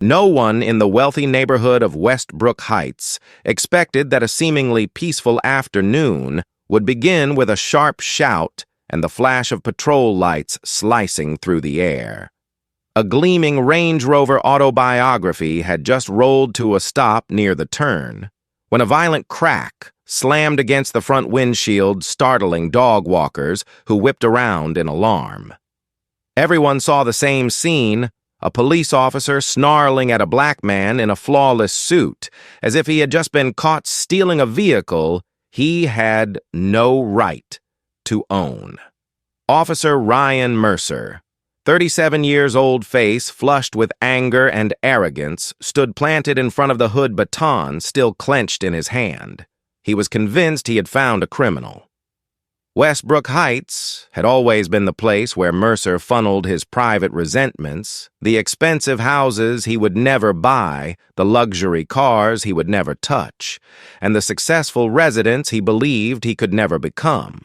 No one in the wealthy neighborhood of Westbrook Heights expected that a seemingly peaceful afternoon would begin with a sharp shout and the flash of patrol lights slicing through the air. A gleaming Range Rover autobiography had just rolled to a stop near the turn, when a violent crack slammed against the front windshield, startling dog walkers who whipped around in alarm. Everyone saw the same scene, a police officer snarling at a black man in a flawless suit, as if he had just been caught stealing a vehicle he had no right to own. Officer Ryan Mercer, 37 years old, face flushed with anger and arrogance, stood planted in front of the hood baton still clenched in his hand. He was convinced he had found a criminal. Westbrook Heights had always been the place where Mercer funneled his private resentments, the expensive houses he would never buy, the luxury cars he would never touch, and the successful residents he believed he could never become.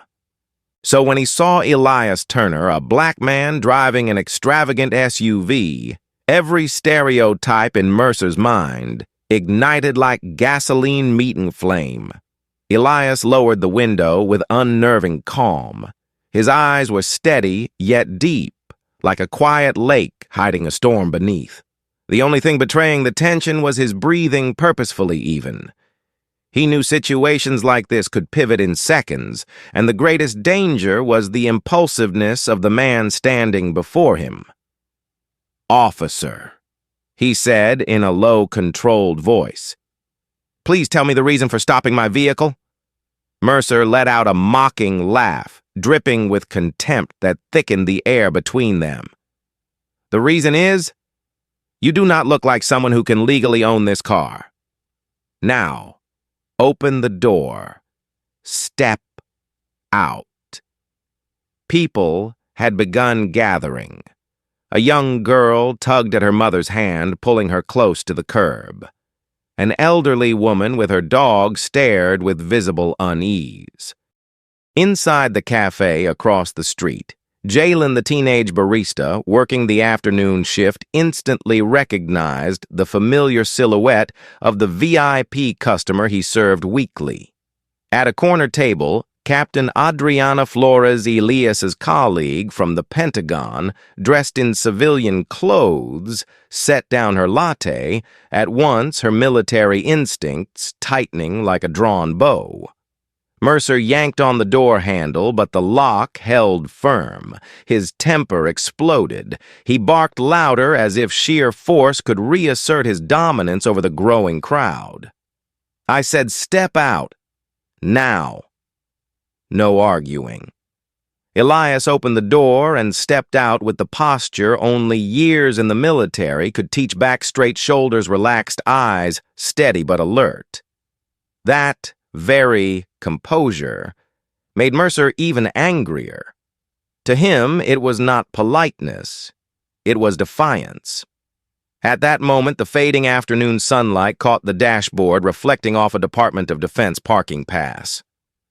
So when he saw Elias Turner, a black man driving an extravagant SUV, every stereotype in Mercer's mind ignited like gasoline meeting flame. Elias lowered the window with unnerving calm. His eyes were steady yet deep, like a quiet lake hiding a storm beneath. The only thing betraying the tension was his breathing, purposefully even. He knew situations like this could pivot in seconds, and the greatest danger was the impulsiveness of the man standing before him. "Officer," he said in a low, controlled voice. "Please tell me the reason for stopping my vehicle." Mercer let out a mocking laugh, dripping with contempt that thickened the air between them. "The reason is, you do not look like someone who can legally own this car. Now, open the door. Step out." People had begun gathering. A young girl tugged at her mother's hand, pulling her close to the curb. An elderly woman with her dog stared with visible unease. Inside the cafe across the street, Jalen, the teenage barista, working the afternoon shift, instantly recognized the familiar silhouette of the VIP customer he served weekly. At a corner table, Captain Adriana Flores Elias's colleague from the Pentagon, dressed in civilian clothes, set down her latte, at once her military instincts tightening like a drawn bow. Mercer yanked on the door handle, but the lock held firm. His temper exploded. He barked louder as if sheer force could reassert his dominance over the growing crowd. "I said step out. Now." No arguing. Elias opened the door and stepped out with the posture only years in the military could teach: back straight shoulders, relaxed eyes, steady but alert. That very composure made Mercer even angrier. To him, it was not politeness. It was defiance. At that moment, the fading afternoon sunlight caught the dashboard, reflecting off a Department of Defense parking pass.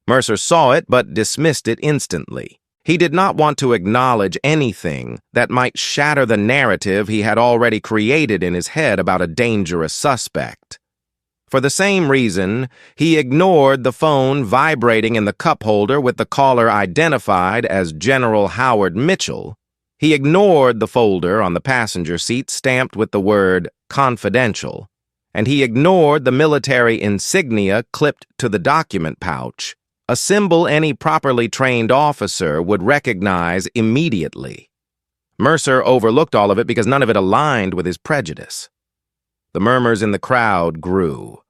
Mercer saw it, but dismissed it instantly. He did not want to acknowledge anything that might shatter the narrative he had already created in his head about a dangerous suspect. For the same reason, he ignored the phone vibrating in the cup holder with the caller identified as General Howard Mitchell. He ignored the folder on the passenger seat stamped with the word "confidential," and he ignored the military insignia clipped to the document pouch, a symbol any properly trained officer would recognize immediately. Mercer overlooked all of it because none of it aligned with his prejudice. The murmurs in the crowd grew.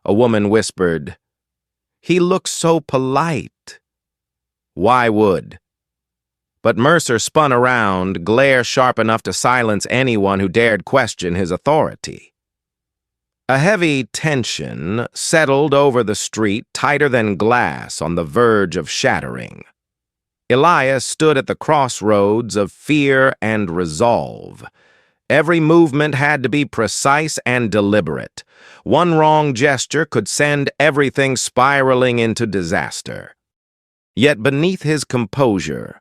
A woman whispered, "He looks so polite." Why would? But Mercer spun around, glare sharp enough to silence anyone who dared question his authority. A heavy tension settled over the street, tighter than glass on the verge of shattering. Elias stood at the crossroads of fear and resolve. Every movement had to be precise and deliberate. One wrong gesture could send everything spiraling into disaster. Yet beneath his composure,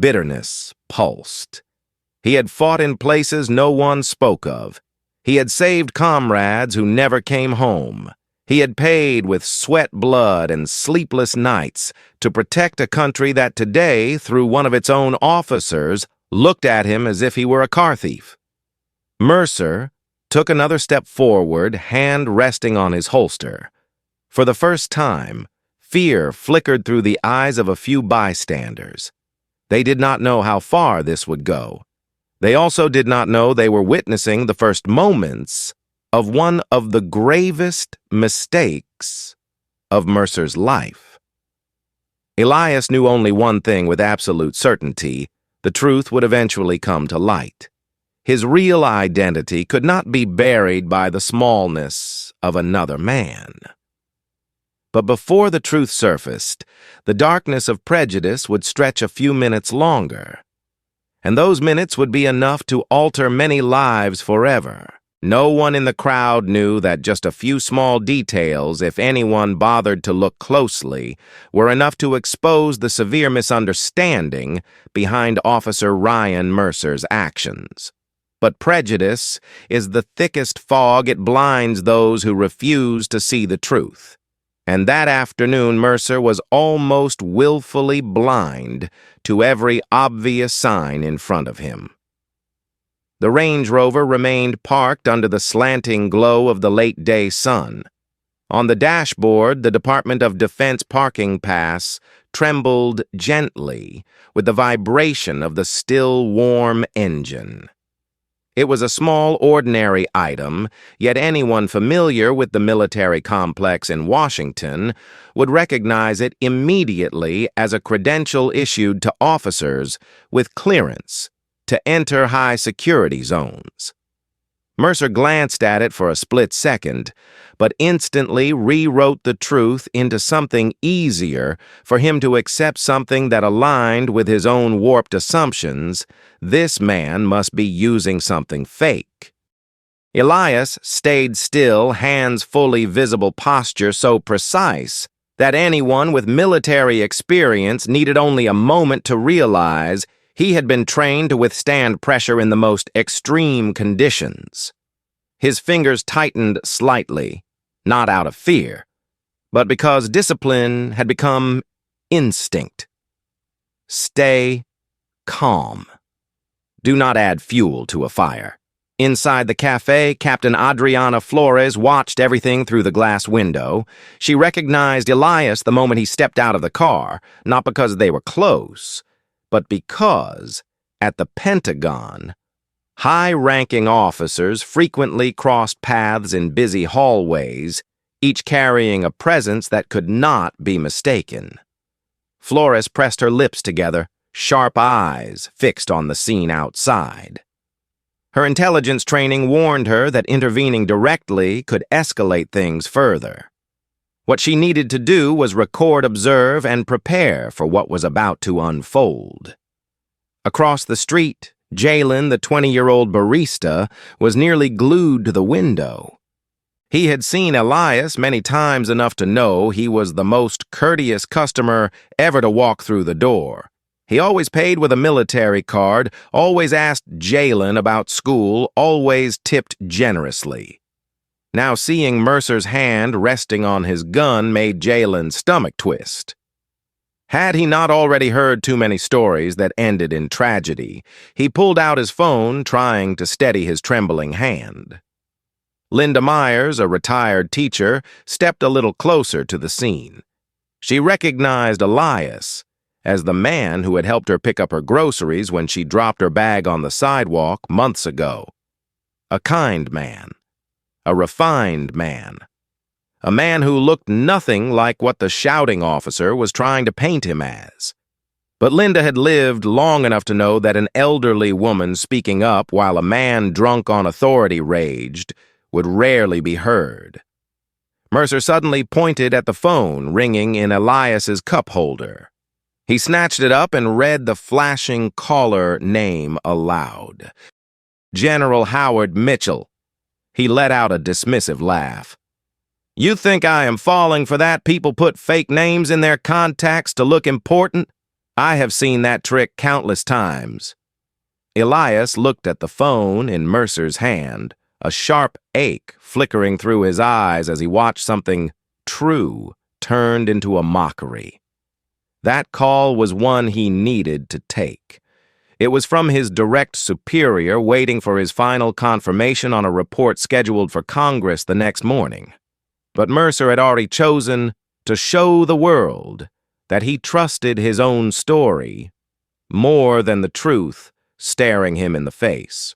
bitterness pulsed. He had fought in places no one spoke of. He had saved comrades who never came home. He had paid with sweat, blood, and sleepless nights to protect a country that today, through one of its own officers, looked at him as if he were a car thief. Mercer took another step forward, hand resting on his holster. For the first time, fear flickered through the eyes of a few bystanders. They did not know how far this would go. They also did not know they were witnessing the first moments of one of the gravest mistakes of Mercer's life. Elias knew only one thing with absolute certainty: the truth would eventually come to light. His real identity could not be buried by the smallness of another man. But before the truth surfaced, the darkness of prejudice would stretch a few minutes longer. And those minutes would be enough to alter many lives forever. No one in the crowd knew that just a few small details, if anyone bothered to look closely, were enough to expose the severe misunderstanding behind Officer Ryan Mercer's actions. But prejudice is the thickest fog. It blinds those who refuse to see the truth. And that afternoon, Mercer was almost willfully blind to every obvious sign in front of him. The Range Rover remained parked under the slanting glow of the late-day sun. On the dashboard, the Department of Defense parking pass trembled gently with the vibration of the still warm engine. It was a small, ordinary item, yet anyone familiar with the military complex in Washington would recognize it immediately as a credential issued to officers with clearance to enter high-security zones. Mercer glanced at it for a split second, but instantly rewrote the truth into something easier for him to accept, something that aligned with his own warped assumptions. This man must be using something fake. Elias stayed still, hands fully visible, posture so precise that anyone with military experience needed only a moment to realize he had been trained to withstand pressure in the most extreme conditions. His fingers tightened slightly, not out of fear, but because discipline had become instinct. Stay calm. Do not add fuel to a fire. Inside the cafe, Captain Adriana Flores watched everything through the glass window. She recognized Elias the moment he stepped out of the car, not because they were close, but because, at the Pentagon, high-ranking officers frequently crossed paths in busy hallways, each carrying a presence that could not be mistaken. Flores pressed her lips together, sharp eyes fixed on the scene outside. Her intelligence training warned her that intervening directly could escalate things further. What she needed to do was record, observe, and prepare for what was about to unfold. Across the street, Jalen, the 20-year-old barista, was nearly glued to the window. He had seen Elias many times, enough to know he was the most courteous customer ever to walk through the door. He always paid with a military card, always asked Jalen about school, always tipped generously. Now seeing Mercer's hand resting on his gun made Jalen's stomach twist. Had he not already heard too many stories that ended in tragedy, he pulled out his phone, trying to steady his trembling hand. Linda Myers, a retired teacher, stepped a little closer to the scene. She recognized Elias as the man who had helped her pick up her groceries when she dropped her bag on the sidewalk months ago. A kind man. A refined man. A man who looked nothing like what the shouting officer was trying to paint him as. But Linda had lived long enough to know that an elderly woman speaking up while a man drunk on authority raged would rarely be heard. Mercer suddenly pointed at the phone ringing in Elias's cup holder. He snatched it up and read the flashing caller name aloud. General Howard Mitchell. He let out a dismissive laugh. You think I am falling for that? People put fake names in their contacts to look important? I have seen that trick countless times. Elias looked at the phone in Mercer's hand, a sharp ache flickering through his eyes as he watched something true turned into a mockery. That call was one he needed to take. It was from his direct superior waiting for his final confirmation on a report scheduled for Congress the next morning. But Mercer had already chosen to show the world that he trusted his own story more than the truth staring him in the face.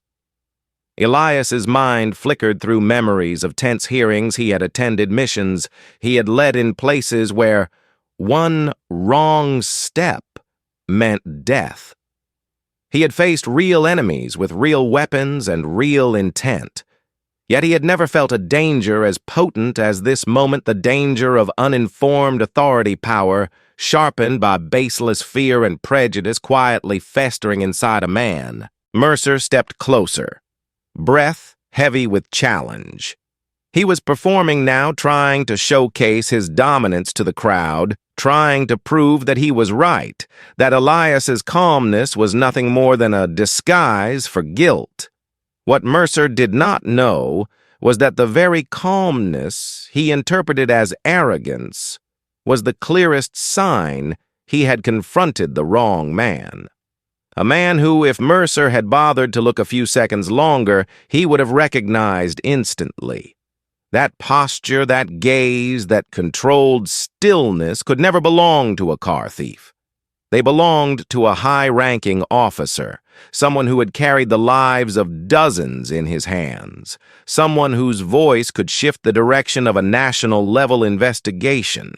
Elias's mind flickered through memories of tense hearings he had attended, missions he had led in places where one wrong step meant death. He had faced real enemies with real weapons and real intent. Yet he had never felt a danger as potent as this moment, the danger of uninformed authority power, sharpened by baseless fear and prejudice quietly festering inside a man. Mercer stepped closer, breath heavy with challenge. He was performing now, trying to showcase his dominance to the crowd, trying to prove that he was right, that Elias's calmness was nothing more than a disguise for guilt. What Mercer did not know was that the very calmness he interpreted as arrogance was the clearest sign he had confronted the wrong man. A man who, if Mercer had bothered to look a few seconds longer, he would have recognized instantly. That posture, that gaze, that controlled stillness could never belong to a car thief. They belonged to a high-ranking officer, someone who had carried the lives of dozens in his hands, someone whose voice could shift the direction of a national-level investigation.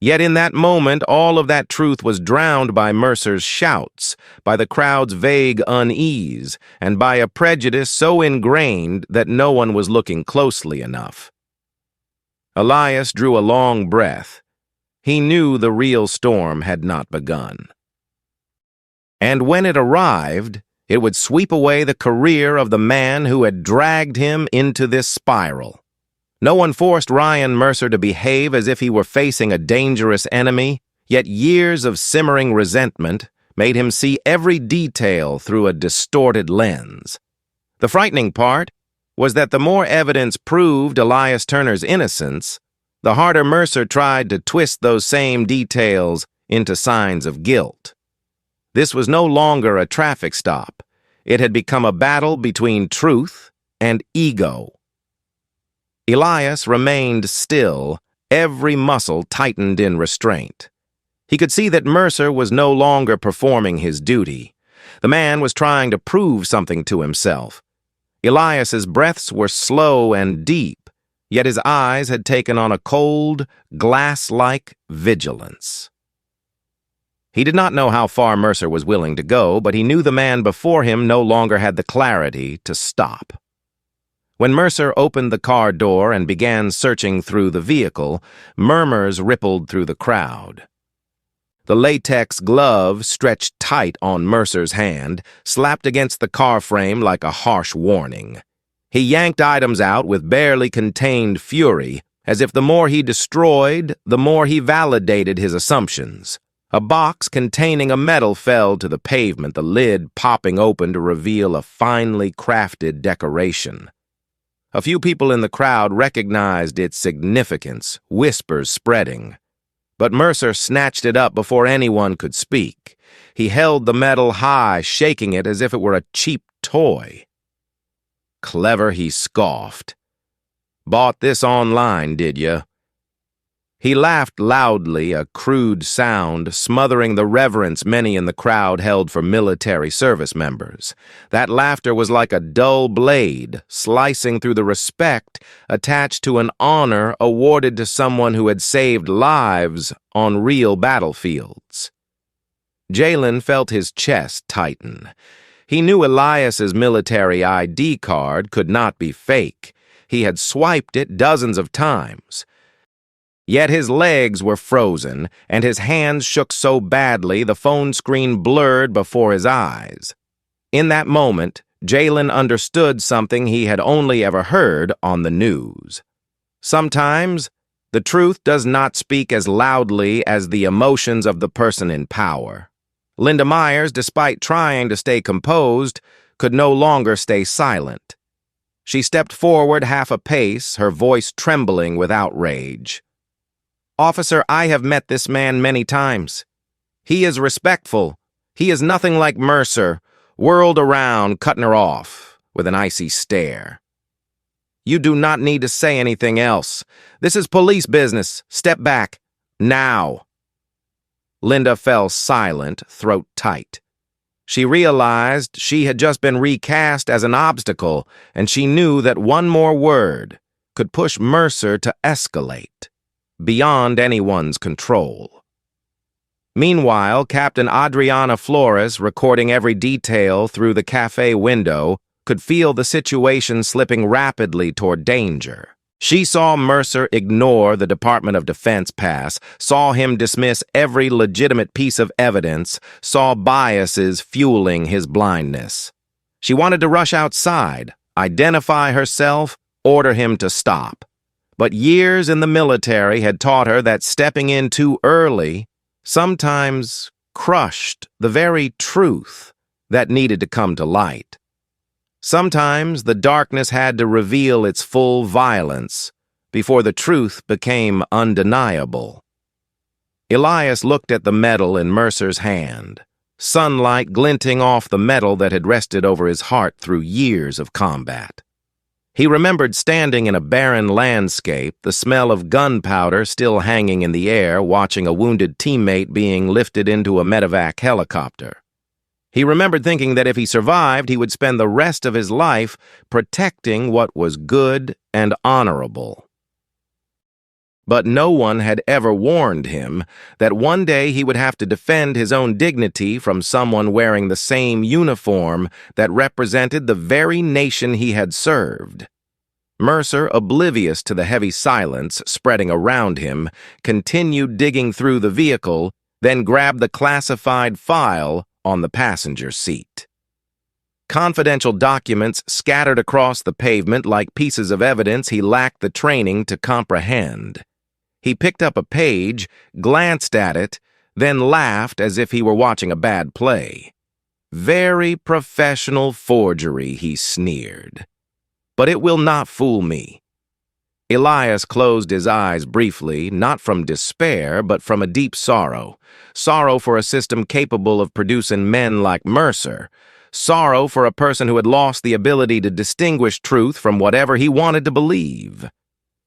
Yet in that moment, all of that truth was drowned by Mercer's shouts, by the crowd's vague unease, and by a prejudice so ingrained that no one was looking closely enough. Elias drew a long breath. He knew the real storm had not begun. And when it arrived, it would sweep away the career of the man who had dragged him into this spiral. No one forced Ryan Mercer to behave as if he were facing a dangerous enemy, yet years of simmering resentment made him see every detail through a distorted lens. The frightening part was that the more evidence proved Elias Turner's innocence, the harder Mercer tried to twist those same details into signs of guilt. This was no longer a traffic stop. It had become a battle between truth and ego. Elias remained still, every muscle tightened in restraint. He could see that Mercer was no longer performing his duty. The man was trying to prove something to himself. Elias's breaths were slow and deep, yet his eyes had taken on a cold, glass-like vigilance. He did not know how far Mercer was willing to go, but he knew the man before him no longer had the clarity to stop. When Mercer opened the car door and began searching through the vehicle, murmurs rippled through the crowd. The latex glove stretched tight on Mercer's hand, slapped against the car frame like a harsh warning. He yanked items out with barely contained fury, as if the more he destroyed, the more he validated his assumptions. A box containing a medal fell to the pavement, the lid popping open to reveal a finely crafted decoration. A few people in the crowd recognized its significance, whispers spreading. But Mercer snatched it up before anyone could speak. He held the medal high, shaking it as if it were a cheap toy. Clever, he scoffed. Bought this online, did ya? He laughed loudly, a crude sound smothering the reverence many in the crowd held for military service members. That laughter was like a dull blade, slicing through the respect attached to an honor awarded to someone who had saved lives on real battlefields. Jalen felt his chest tighten. He knew Elias's military ID card could not be fake. He had swiped it dozens of times. Yet his legs were frozen, and his hands shook so badly the phone screen blurred before his eyes. In that moment, Jalen understood something he had only ever heard on the news. Sometimes, the truth does not speak as loudly as the emotions of the person in power. Linda Myers, despite trying to stay composed, could no longer stay silent. She stepped forward half a pace, her voice trembling with outrage. "Officer, I have met this man many times. He is respectful. He is nothing like Mercer," whirled around, cutting her off with an icy stare. "You do not need to say anything else. This is police business. Step back. Now." Linda fell silent, throat tight. She realized she had just been recast as an obstacle, and she knew that one more word could push Mercer to escalate, beyond anyone's control. Meanwhile, Captain Adriana Flores, recording every detail through the cafe window, could feel the situation slipping rapidly toward danger. She saw Mercer ignore the Department of Defense pass, saw him dismiss every legitimate piece of evidence, saw biases fueling his blindness. She wanted to rush outside, identify herself, order him to stop. But years in the military had taught her that stepping in too early sometimes crushed the very truth that needed to come to light. Sometimes the darkness had to reveal its full violence before the truth became undeniable. Elias looked at the medal in Mercer's hand, sunlight glinting off the metal that had rested over his heart through years of combat. He remembered standing in a barren landscape, the smell of gunpowder still hanging in the air, watching a wounded teammate being lifted into a medevac helicopter. He remembered thinking that if he survived, he would spend the rest of his life protecting what was good and honorable. But no one had ever warned him that one day he would have to defend his own dignity from someone wearing the same uniform that represented the very nation he had served. Mercer, oblivious to the heavy silence spreading around him, continued digging through the vehicle, then grabbed the classified file on the passenger seat. Confidential documents scattered across the pavement like pieces of evidence he lacked the training to comprehend. He picked up a page, glanced at it, then laughed as if he were watching a bad play. "Very professional forgery," he sneered. "But it will not fool me." Elias closed his eyes briefly, not from despair, but from a deep sorrow. Sorrow for a system capable of producing men like Mercer. Sorrow for a person who had lost the ability to distinguish truth from whatever he wanted to believe.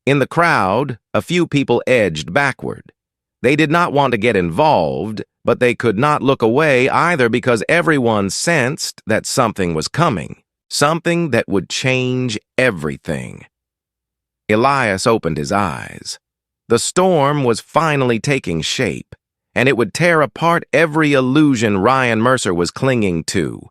In the crowd, a few people edged backward. They did not want to get involved, but they could not look away either because everyone sensed that something was coming, something that would change everything. Elias opened his eyes. The storm was finally taking shape, and it would tear apart every illusion Ryan Mercer was clinging to.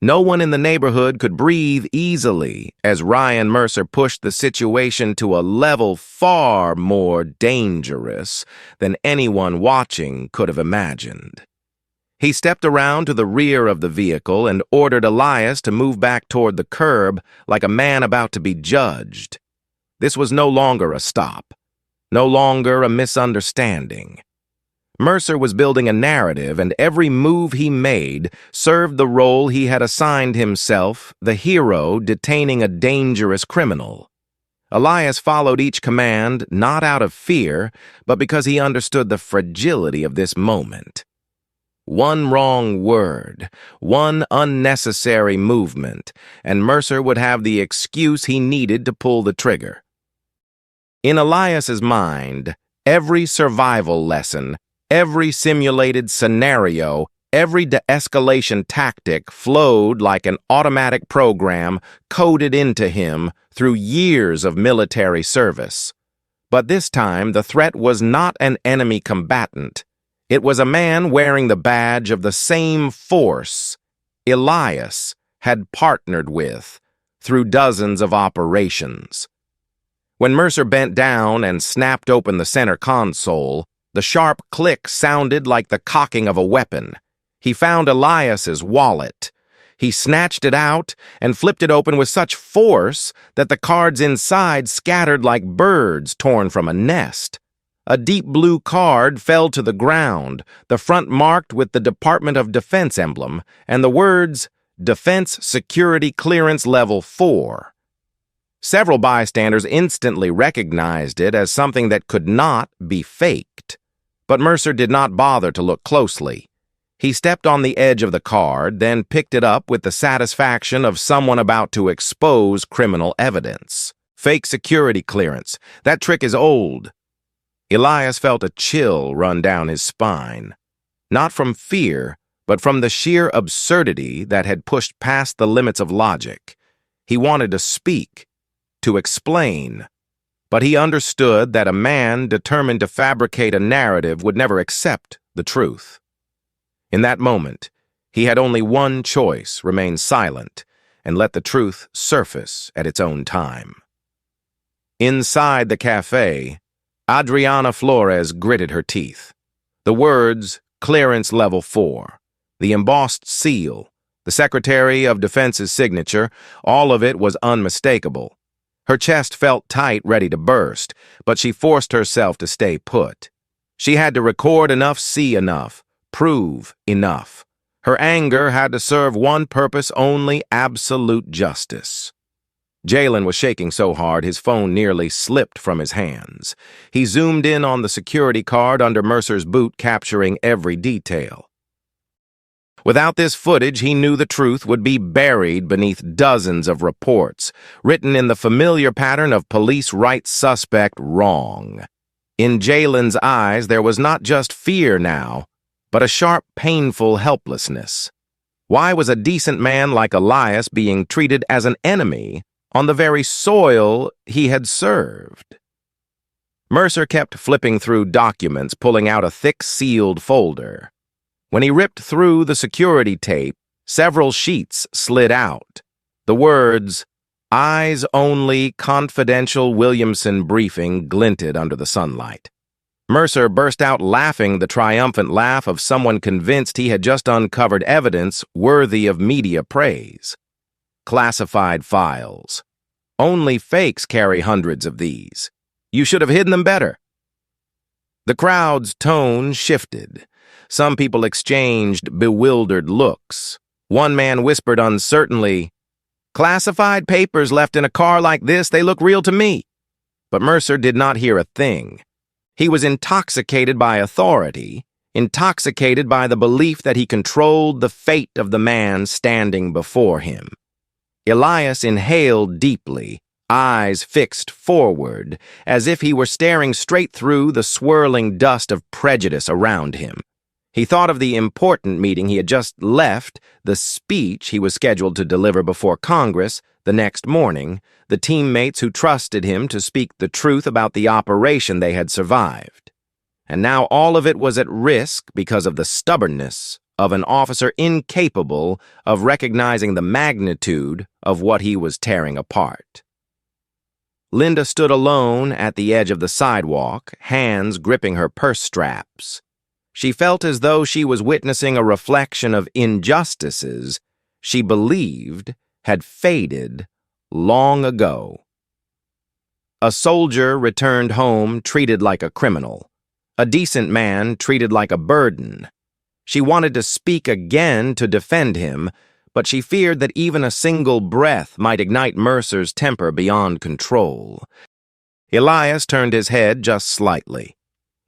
No one in the neighborhood could breathe easily as Ryan Mercer pushed the situation to a level far more dangerous than anyone watching could have imagined. He stepped around to the rear of the vehicle and ordered Elias to move back toward the curb like a man about to be judged. This was no longer a stop, no longer a misunderstanding. Mercer was building a narrative, and every move he made served the role he had assigned himself, the hero detaining a dangerous criminal. Elias followed each command not out of fear, but because he understood the fragility of this moment. One wrong word, one unnecessary movement, and Mercer would have the excuse he needed to pull the trigger. In Elias's mind, every survival lesson, every simulated scenario, every de-escalation tactic flowed like an automatic program coded into him through years of military service. But this time, the threat was not an enemy combatant. It was a man wearing the badge of the same force Elias had partnered with through dozens of operations. When Mercer bent down and snapped open the center console, the sharp click sounded like the cocking of a weapon. He found Elias's wallet. He snatched it out and flipped it open with such force that the cards inside scattered like birds torn from a nest. A deep blue card fell to the ground, the front marked with the Department of Defense emblem and the words, "Defense Security Clearance Level 4." Several bystanders instantly recognized it as something that could not be faked. But Mercer did not bother to look closely. He stepped on the edge of the card, then picked it up with the satisfaction of someone about to expose criminal evidence. Fake security clearance. That trick is old. Elias felt a chill run down his spine. Not from fear, but from the sheer absurdity that had pushed past the limits of logic. He wanted to speak, to explain, but he understood that a man determined to fabricate a narrative would never accept the truth. In that moment, he had only one choice: remain silent and let the truth surface at its own time. Inside the cafe, Adriana Flores gritted her teeth. The words, "Clearance Level 4," the embossed seal, the Secretary of Defense's signature, all of it was unmistakable. Her chest felt tight, ready to burst, but she forced herself to stay put. She had to record enough, see enough, prove enough. Her anger had to serve one purpose only: absolute justice. Jalen was shaking so hard his phone nearly slipped from his hands. He zoomed in on the security card under Mercer's boot, capturing every detail. Without this footage, he knew the truth would be buried beneath dozens of reports, written in the familiar pattern of police right suspect wrong. In Jalen's eyes, there was not just fear now, but a sharp, painful helplessness. Why was a decent man like Elias being treated as an enemy on the very soil he had served? Mercer kept flipping through documents, pulling out a thick, sealed folder. When he ripped through the security tape, several sheets slid out. The words, "Eyes Only Confidential Williamson Briefing," glinted under the sunlight. Mercer burst out laughing, the triumphant laugh of someone convinced he had just uncovered evidence worthy of media praise. Classified files. Only fakes carry hundreds of these. You should have hidden them better. The crowd's tone shifted. Some people exchanged bewildered looks. One man whispered uncertainly, "Classified papers left in a car like this, they look real to me." But Mercer did not hear a thing. He was intoxicated by authority, intoxicated by the belief that he controlled the fate of the man standing before him. Elias inhaled deeply, eyes fixed forward, as if he were staring straight through the swirling dust of prejudice around him. He thought of the important meeting he had just left, the speech he was scheduled to deliver before Congress the next morning, the teammates who trusted him to speak the truth about the operation they had survived. And now all of it was at risk because of the stubbornness of an officer incapable of recognizing the magnitude of what he was tearing apart. Linda stood alone at the edge of the sidewalk, hands gripping her purse straps. She felt as though she was witnessing a reflection of injustices she believed had faded long ago. A soldier returned home treated like a criminal. A decent man treated like a burden. She wanted to speak again to defend him, but she feared that even a single breath might ignite Mercer's temper beyond control. Elias turned his head just slightly,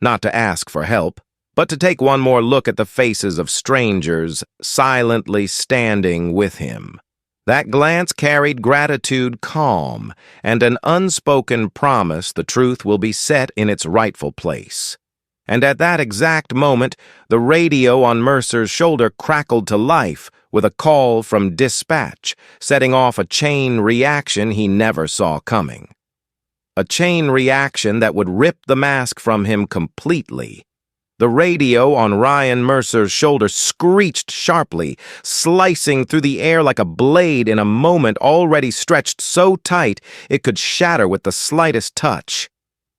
not to ask for help, but to take one more look at the faces of strangers silently standing with him. That glance carried gratitude, calm, and an unspoken promise the truth will be set in its rightful place. And at that exact moment, the radio on Mercer's shoulder crackled to life with a call from dispatch, setting off a chain reaction he never saw coming. A chain reaction that would rip the mask from him completely. The radio on Ryan Mercer's shoulder screeched sharply, slicing through the air like a blade in a moment already stretched so tight it could shatter with the slightest touch.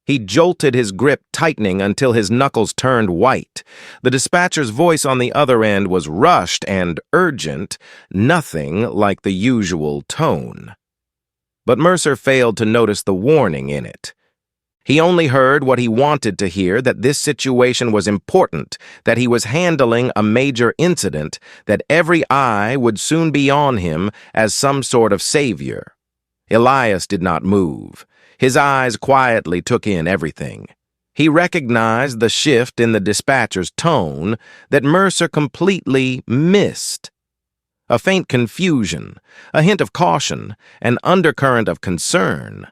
He jolted his grip, tightening until his knuckles turned white. The dispatcher's voice on the other end was rushed and urgent, nothing like the usual tone. But Mercer failed to notice the warning in it. He only heard what he wanted to hear, that this situation was important, that he was handling a major incident, that every eye would soon be on him as some sort of savior. Elias did not move. His eyes quietly took in everything. He recognized the shift in the dispatcher's tone that Mercer completely missed. A faint confusion, a hint of caution, an undercurrent of concern.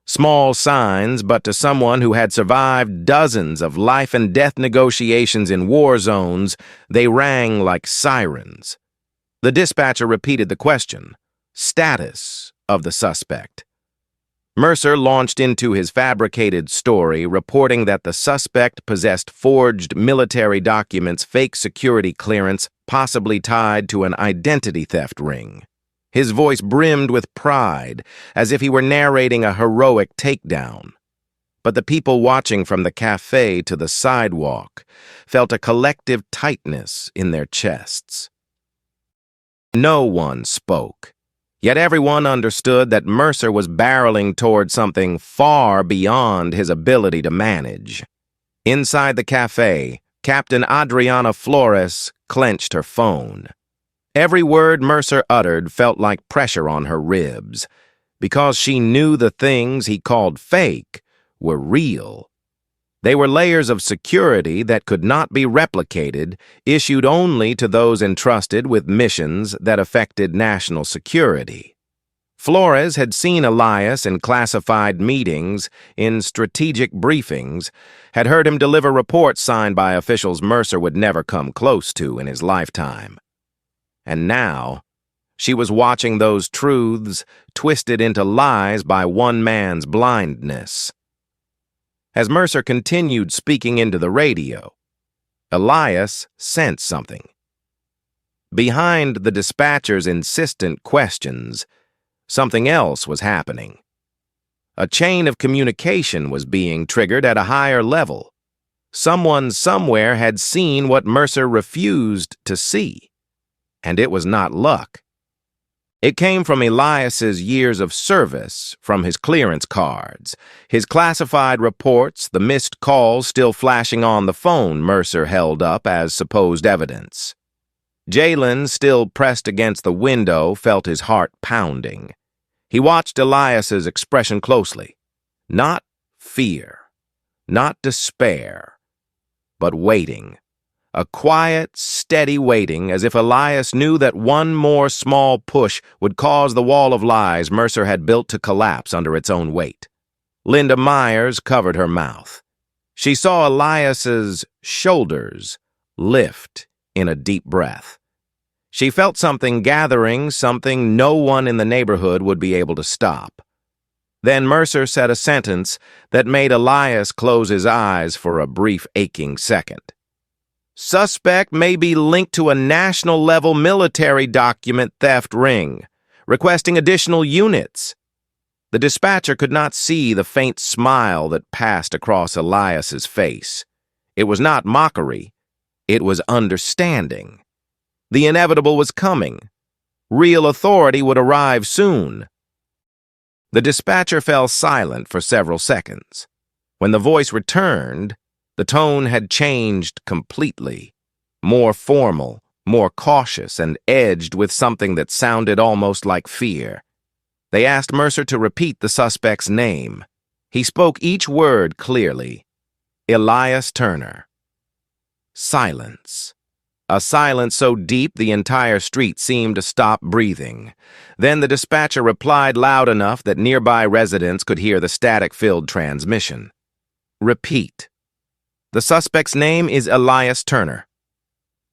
Small signs, but to someone who had survived dozens of life-and-death negotiations in war zones, they rang like sirens. The dispatcher repeated the question, status of the suspect. Mercer launched into his fabricated story, reporting that the suspect possessed forged military documents, fake security clearance, possibly tied to an identity theft ring. His voice brimmed with pride, as if he were narrating a heroic takedown. But the people watching from the cafe to the sidewalk felt a collective tightness in their chests. No one spoke. Yet everyone understood that Mercer was barreling toward something far beyond his ability to manage. Inside the cafe, Captain Adriana Flores clenched her phone. Every word Mercer uttered felt like pressure on her ribs, because she knew the things he called fake were real. They were layers of security that could not be replicated, issued only to those entrusted with missions that affected national security. Flores had seen Elias in classified meetings, in strategic briefings, had heard him deliver reports signed by officials Mercer would never come close to in his lifetime. And now, she was watching those truths twisted into lies by one man's blindness. As Mercer continued speaking into the radio, Elias sensed something. Behind the dispatcher's insistent questions, something else was happening. A chain of communication was being triggered at a higher level. Someone somewhere had seen what Mercer refused to see, and it was not luck. It came from Elias's years of service, from his clearance cards, his classified reports, the missed calls still flashing on the phone Mercer held up as supposed evidence. Jalen, still pressed against the window, felt his heart pounding. He watched Elias's expression closely. Not fear, not despair, but waiting. A quiet, steady waiting, as if Elias knew that one more small push would cause the wall of lies Mercer had built to collapse under its own weight. Linda Myers covered her mouth. She saw Elias's shoulders lift in a deep breath. She felt something gathering, something no one in the neighborhood would be able to stop. Then Mercer said a sentence that made Elias close his eyes for a brief, aching second. Suspect may be linked to a national-level military document theft ring, requesting additional units. The dispatcher could not see the faint smile that passed across Elias's face. It was not mockery. It was understanding. The inevitable was coming. Real authority would arrive soon. The dispatcher fell silent for several seconds. When the voice returned, the tone had changed completely, more formal, more cautious, and edged with something that sounded almost like fear. They asked Mercer to repeat the suspect's name. He spoke each word clearly. Elias Turner. Silence. A silence so deep the entire street seemed to stop breathing. Then the dispatcher replied loud enough that nearby residents could hear the static-filled transmission. Repeat. The suspect's name is Elias Turner.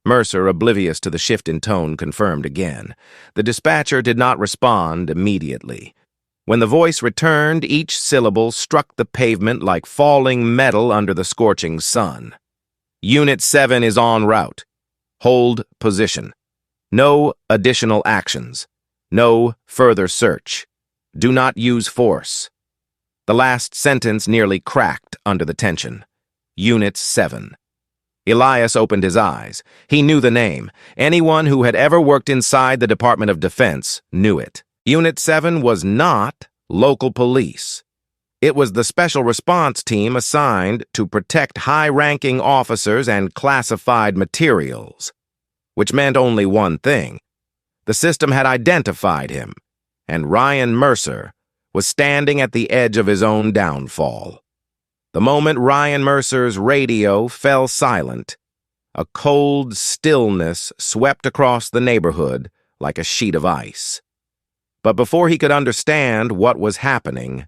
Mercer, oblivious to the shift in tone, confirmed again. The dispatcher did not respond immediately. When the voice returned, each syllable struck the pavement like falling metal under the scorching sun. Unit 7 is en route. Hold position. No additional actions. No further search. Do not use force. The last sentence nearly cracked under the tension. Unit 7. Elias opened his eyes. He knew the name. Anyone who had ever worked inside the Department of Defense knew it. Unit 7 was not local police. It was the special response team assigned to protect high-ranking officers and classified materials, which meant only one thing. The system had identified him, and Ryan Mercer was standing at the edge of his own downfall. The moment Ryan Mercer's radio fell silent, a cold stillness swept across the neighborhood like a sheet of ice. But before he could understand what was happening,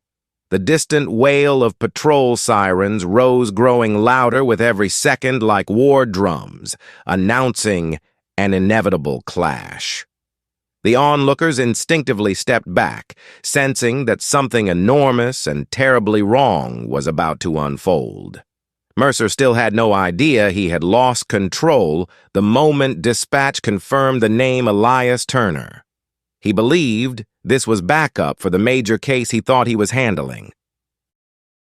the distant wail of patrol sirens rose, growing louder with every second like war drums, announcing an inevitable clash. The onlookers instinctively stepped back, sensing that something enormous and terribly wrong was about to unfold. Mercer still had no idea he had lost control the moment dispatch confirmed the name Elias Turner. He believed this was backup for the major case he thought he was handling.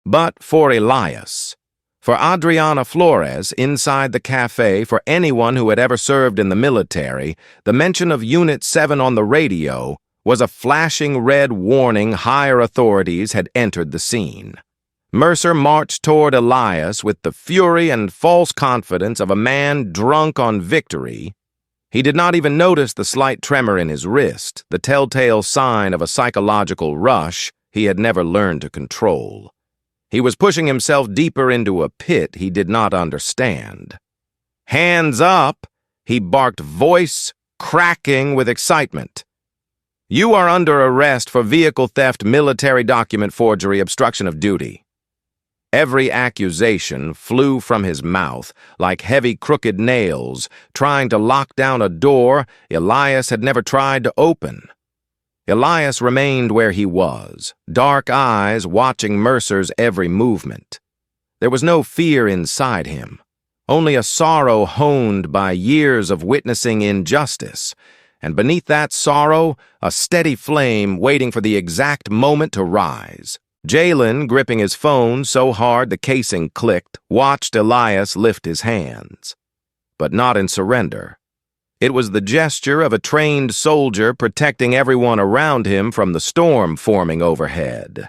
But for Elias, for Adriana Flores inside the cafe, for anyone who had ever served in the military, the mention of Unit 7 on the radio was a flashing red warning higher authorities had entered the scene. Mercer marched toward Elias with the fury and false confidence of a man drunk on victory. He did not even notice the slight tremor in his wrist, the telltale sign of a psychological rush he had never learned to control. He was pushing himself deeper into a pit he did not understand. "Hands up!" he barked, voice cracking with excitement. "You are under arrest for vehicle theft, military document forgery, obstruction of duty." Every accusation flew from his mouth like heavy crooked nails trying to lock down a door Elias had never tried to open. Elias remained where he was, dark eyes watching Mercer's every movement. There was no fear inside him, only a sorrow honed by years of witnessing injustice, and beneath that sorrow, a steady flame waiting for the exact moment to rise. Jalen, gripping his phone so hard the casing clicked, watched Elias lift his hands. But not in surrender. It was the gesture of a trained soldier protecting everyone around him from the storm forming overhead.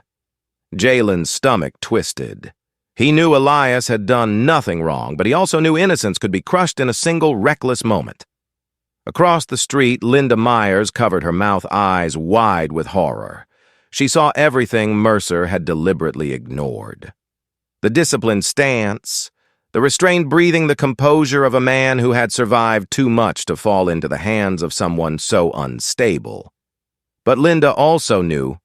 Jalen's stomach twisted. He knew Elias had done nothing wrong, but he also knew innocence could be crushed in a single reckless moment. Across the street, Linda Myers covered her mouth, eyes wide with horror. She saw everything Mercer had deliberately ignored. The disciplined stance, the restrained breathing, the composure of a man who had survived too much to fall into the hands of someone so unstable. But Linda also knew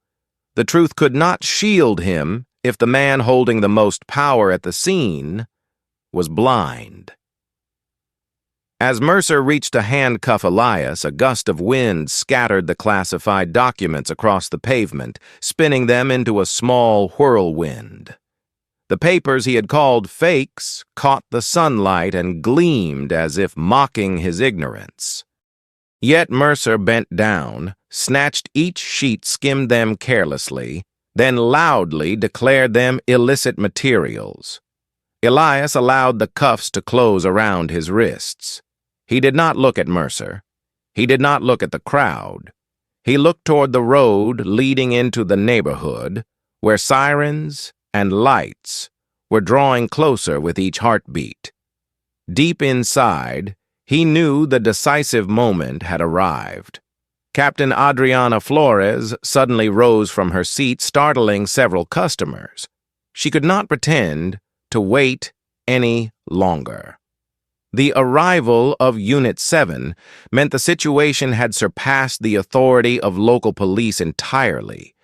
the truth could not shield him if the man holding the most power at the scene was blind. As Mercer reached to handcuff Elias, a gust of wind scattered the classified documents across the pavement, spinning them into a small whirlwind. The papers he had called fakes caught the sunlight and gleamed as if mocking his ignorance. Yet Mercer bent down, snatched each sheet, skimmed them carelessly, then loudly declared them illicit materials. Elias allowed the cuffs to close around his wrists. He did not look at Mercer. He did not look at the crowd. He looked toward the road leading into the neighborhood, where sirens and lights were drawing closer with each heartbeat. Deep inside, he knew the decisive moment had arrived. Captain Adriana Flores suddenly rose from her seat, startling several customers. She could not pretend to wait any longer. The arrival of Unit 7 meant the situation had surpassed the authority of local police entirely.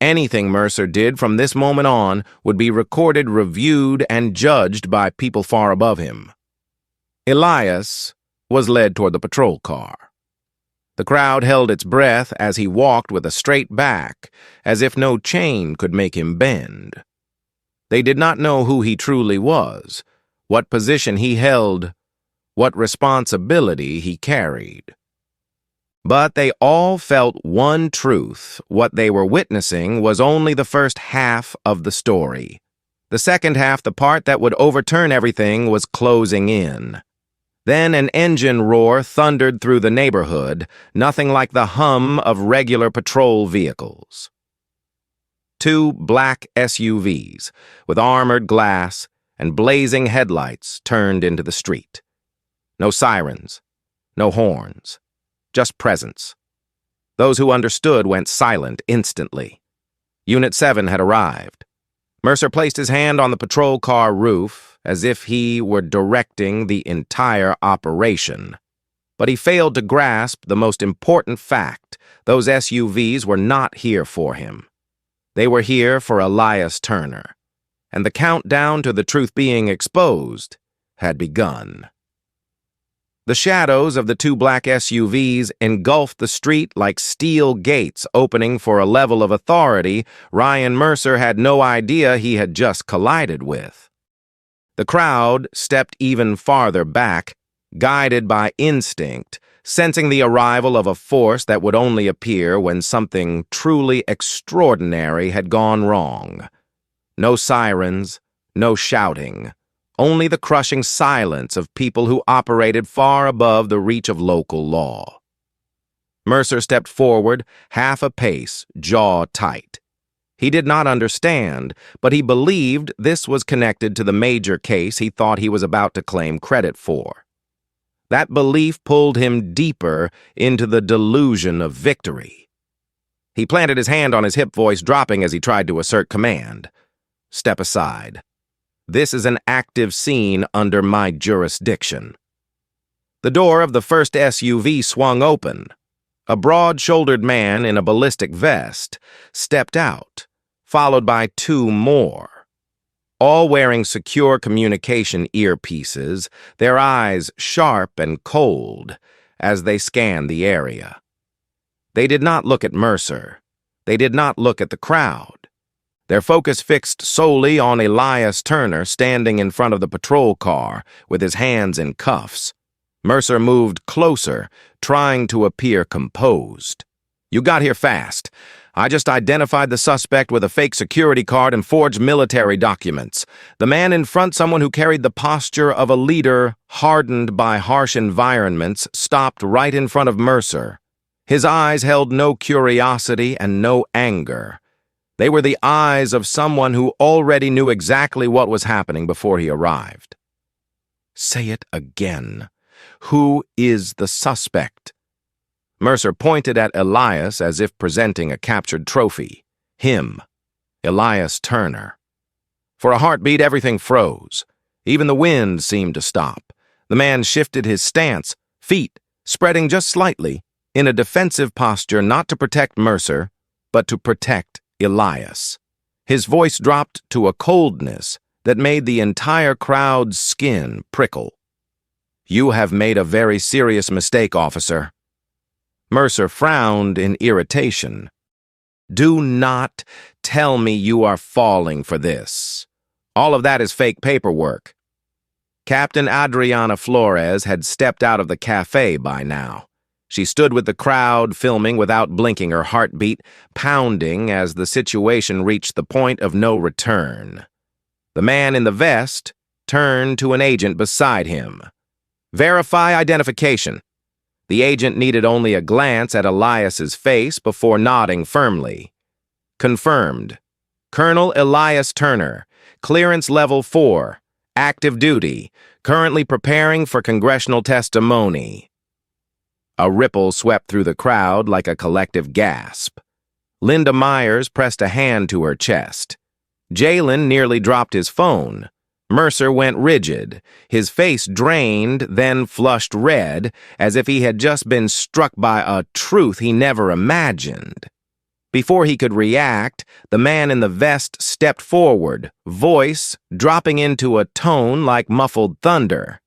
Anything Mercer did from this moment on would be recorded, reviewed, and judged by people far above him. Elias was led toward the patrol car. The crowd held its breath as he walked with a straight back, as if no chain could make him bend. They did not know who he truly was, what position he held, what responsibility he carried. But they all felt one truth: what they were witnessing was only the first half of the story. The second half, the part that would overturn everything, was closing in. Then an engine roar thundered through the neighborhood, nothing like the hum of regular patrol vehicles. Two black SUVs, with armored glass and blazing headlights, turned into the street. No sirens, no horns, just presence. Those who understood went silent instantly. Unit 7 had arrived. Mercer placed his hand on the patrol car roof as if he were directing the entire operation. But he failed to grasp the most important fact. Those SUVs were not here for him. They were here for Elias Turner. And the countdown to the truth being exposed had begun. The shadows of the two black SUVs engulfed the street like steel gates opening for a level of authority Ryan Mercer had no idea he had just collided with. The crowd stepped even farther back, guided by instinct, sensing the arrival of a force that would only appear when something truly extraordinary had gone wrong. No sirens, no shouting. Only the crushing silence of people who operated far above the reach of local law. Mercer stepped forward, half a pace, jaw tight. He did not understand, but he believed this was connected to the major case he thought he was about to claim credit for. That belief pulled him deeper into the delusion of victory. He planted his hand on his hip, voice dropping as he tried to assert command. Step aside. This is an active scene under my jurisdiction. The door of the first SUV swung open. A broad-shouldered man in a ballistic vest stepped out, followed by two more. All wearing secure communication earpieces, their eyes sharp and cold as they scanned the area. They did not look at Mercer. They did not look at the crowd. Their focus fixed solely on Elias Turner standing in front of the patrol car with his hands in cuffs. Mercer moved closer, trying to appear composed. You got here fast. I just identified the suspect with a fake security card and forged military documents. The man in front, someone who carried the posture of a leader hardened by harsh environments, stopped right in front of Mercer. His eyes held no curiosity and no anger. They were the eyes of someone who already knew exactly what was happening before he arrived. Say it again. Who is the suspect? Mercer pointed at Elias as if presenting a captured trophy. Him. Elias Turner. For a heartbeat, everything froze. Even the wind seemed to stop. The man shifted his stance, feet spreading just slightly, in a defensive posture not to protect Mercer, but to protect Elias. His voice dropped to a coldness that made the entire crowd's skin prickle. You have made a very serious mistake, officer. Mercer frowned in irritation. Do not tell me you are falling for this. All of that is fake paperwork. Captain Adriana Flores had stepped out of the cafe by now. She stood with the crowd, filming without blinking, her heartbeat pounding as the situation reached the point of no return. The man in the vest turned to an agent beside him. Verify identification. The agent needed only a glance at Elias's face before nodding firmly. Confirmed. Colonel Elias Turner, clearance level 4, active duty, currently preparing for congressional testimony. A ripple swept through the crowd like a collective gasp. Linda Myers pressed a hand to her chest. Jalen nearly dropped his phone. Mercer went rigid, his face drained, then flushed red, as if he had just been struck by a truth he never imagined. Before he could react, the man in the vest stepped forward, voice dropping into a tone like muffled thunder.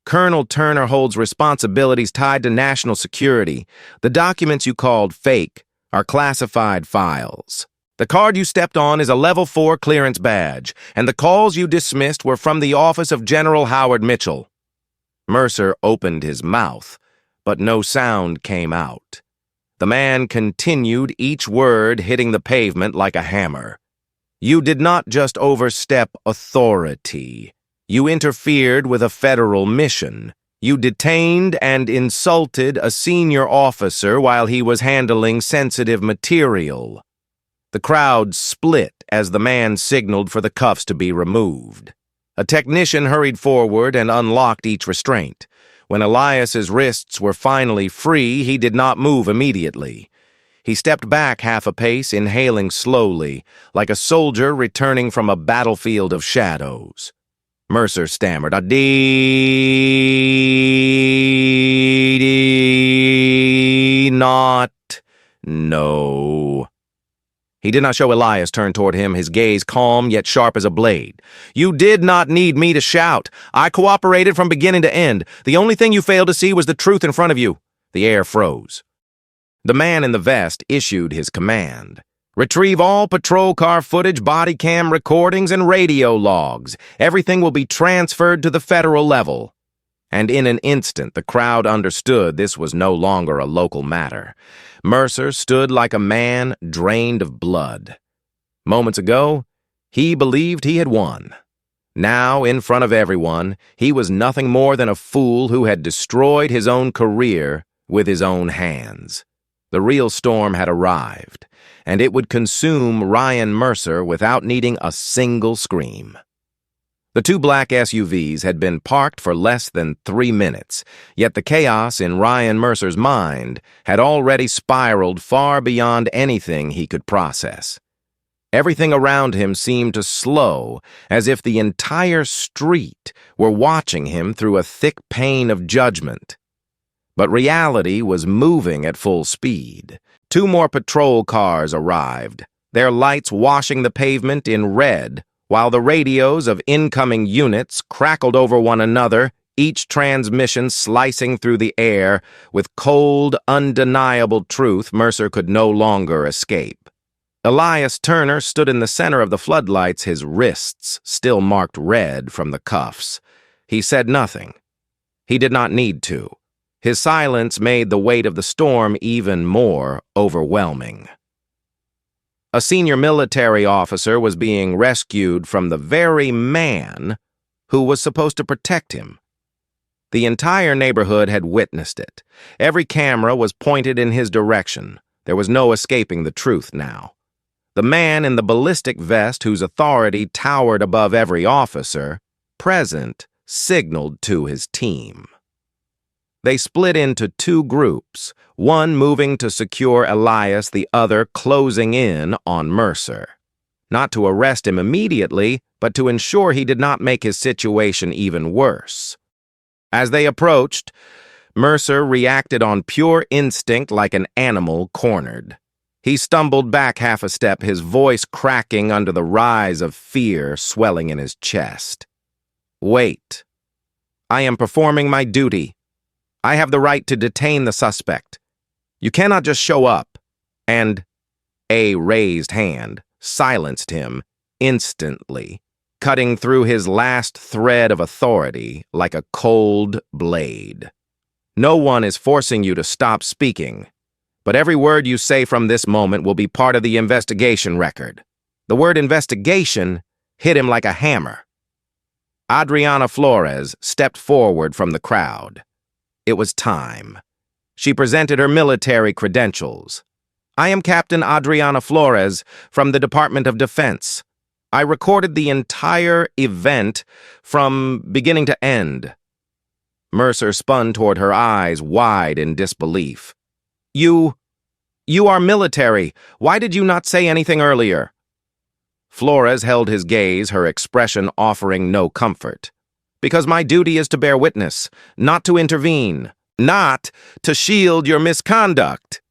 Colonel Turner holds responsibilities tied to national security. The documents you called fake are classified files. The card you stepped on is a level 4 clearance badge, and the calls you dismissed were from the office of General Howard Mitchell. Mercer opened his mouth, but no sound came out. The man continued, each word hitting the pavement like a hammer. You did not just overstep authority. You interfered with a federal mission. You detained and insulted a senior officer while he was handling sensitive material. The crowd split as the man signaled for the cuffs to be removed. A technician hurried forward and unlocked each restraint. When Elias's wrists were finally free, he did not move immediately. He stepped back half a pace, inhaling slowly, like a soldier returning from a battlefield of shadows. Mercer stammered, not. No. He did not show Elias turn toward him, his gaze calm yet sharp as a blade. You did not need me to shout. I cooperated from beginning to end. The only thing you failed to see was the truth in front of you. The air froze. The man in the vest issued his command. Retrieve all patrol car footage, body cam recordings, and radio logs. Everything will be transferred to the federal level. And in an instant, the crowd understood this was no longer a local matter. Mercer stood like a man drained of blood. Moments ago, he believed he had won. Now, in front of everyone, he was nothing more than a fool who had destroyed his own career with his own hands. The real storm had arrived, and it would consume Ryan Mercer without needing a single scream. The two black SUVs had been parked for less than 3 minutes, yet the chaos in Ryan Mercer's mind had already spiraled far beyond anything he could process. Everything around him seemed to slow, as if the entire street were watching him through a thick pane of judgment. But reality was moving at full speed. 2 more patrol cars arrived, their lights washing the pavement in red, while the radios of incoming units crackled over one another, each transmission slicing through the air with cold, undeniable truth Mercer could no longer escape. Elias Turner stood in the center of the floodlights, his wrists still marked red from the cuffs. He said nothing. He did not need to. His silence made the weight of the storm even more overwhelming. A senior military officer was being rescued from the very man who was supposed to protect him. The entire neighborhood had witnessed it. Every camera was pointed in his direction. There was no escaping the truth now. The man in the ballistic vest, whose authority towered above every officer present, signaled to his team. They split into 2 groups, one moving to secure Elias, the other closing in on Mercer. Not to arrest him immediately, but to ensure he did not make his situation even worse. As they approached, Mercer reacted on pure instinct like an animal cornered. He stumbled back half a step, his voice cracking under the rise of fear swelling in his chest. Wait. I am performing my duty. I have the right to detain the suspect. You cannot just show up. And a raised hand silenced him instantly, cutting through his last thread of authority like a cold blade. No one is forcing you to stop speaking, but every word you say from this moment will be part of the investigation record. The word investigation hit him like a hammer. Adriana Flores stepped forward from the crowd. It was time. She presented her military credentials. I am Captain Adriana Flores from the Department of Defense. I recorded the entire event from beginning to end. Mercer spun toward her, eyes wide in disbelief. You are military. Why did you not say anything earlier? Flores held his gaze, her expression offering no comfort. Because my duty is to bear witness, not to intervene, not to shield your misconduct.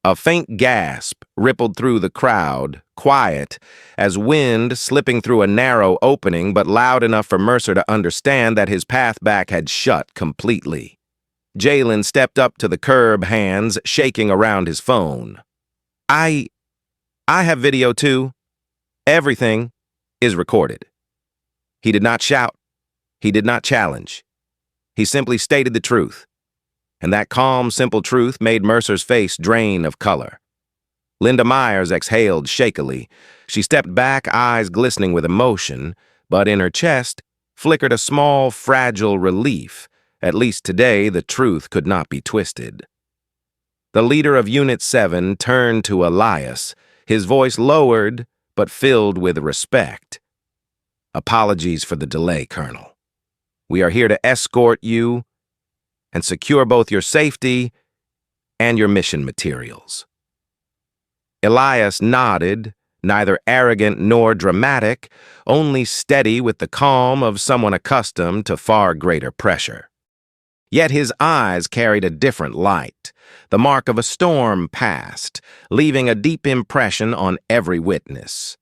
A faint gasp rippled through the crowd, quiet, as wind slipping through a narrow opening, but loud enough for Mercer to understand that his path back had shut completely. Jalen stepped up to the curb, hands shaking around his phone. I have video too. Everything is recorded. He did not shout. He did not challenge. He simply stated the truth. And that calm, simple truth made Mercer's face drain of color. Linda Myers exhaled shakily. She stepped back, eyes glistening with emotion, but in her chest flickered a small, fragile relief. At least today, the truth could not be twisted. The leader of Unit 7 turned to Elias, his voice lowered but filled with respect. Apologies for the delay, Colonel. We are here to escort you and secure both your safety and your mission materials. Elias nodded, neither arrogant nor dramatic, only steady with the calm of someone accustomed to far greater pressure. Yet his eyes carried a different light. The mark of a storm passed, leaving a deep impression on every witness.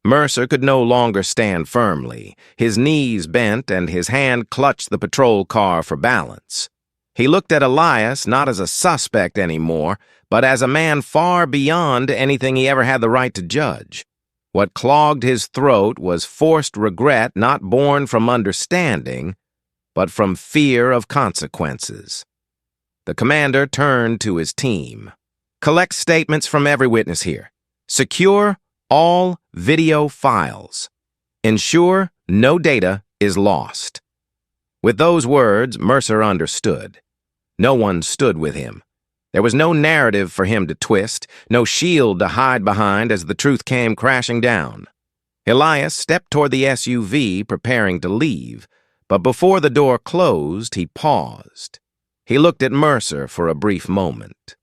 Mercer could no longer stand firmly. His knees bent and his hand clutched the patrol car for balance. He looked at Elias not as a suspect anymore, but as a man far beyond anything he ever had the right to judge. What clogged his throat was forced regret not born from understanding, but from fear of consequences. The commander turned to his team. Collect statements from every witness here. Secure all video files. Ensure no data is lost. With those words, Mercer understood. No one stood with him. There was no narrative for him to twist, no shield to hide behind as the truth came crashing down. Elias stepped toward the SUV, preparing to leave, but before the door closed, he paused. He looked at Mercer for a brief moment.